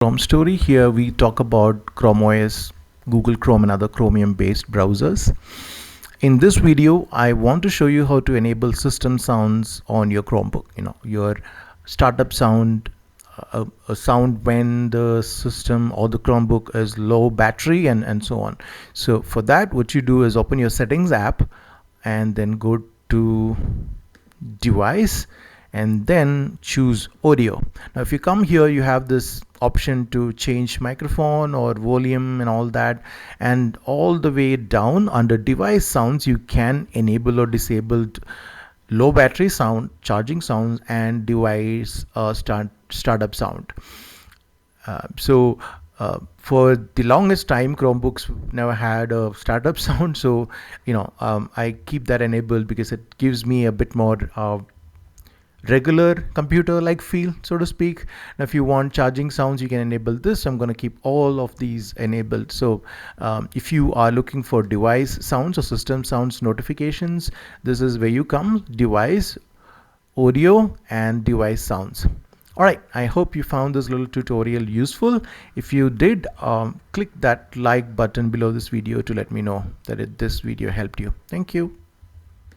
Chrome story. Here we talk about Chrome OS, Google Chrome and other Chromium based browsers. In this video, I want to show you how to enable system sounds on your Chromebook. Your startup sound, a sound when the system or the Chromebook is low battery and so on. So for that, what you do is open your settings app and then go to device and then choose audio. Now if you come here, you have this option to change microphone or volume and all that, and all the way down under device sounds you can enable or disable low battery sound, charging sounds, and device startup sound. For the longest time, Chromebooks never had a startup sound, so I keep that enabled because it gives me a bit more regular computer like feel, so to speak. Now if you want charging sounds, you can enable this. I'm going to keep all of these enabled. So if you are looking for device sounds or system sounds notifications, this is where you come: device, audio, and device sounds. All right, I hope you found this little tutorial useful. If you did, click that like button below this video to let me know that this video helped you. Thank you.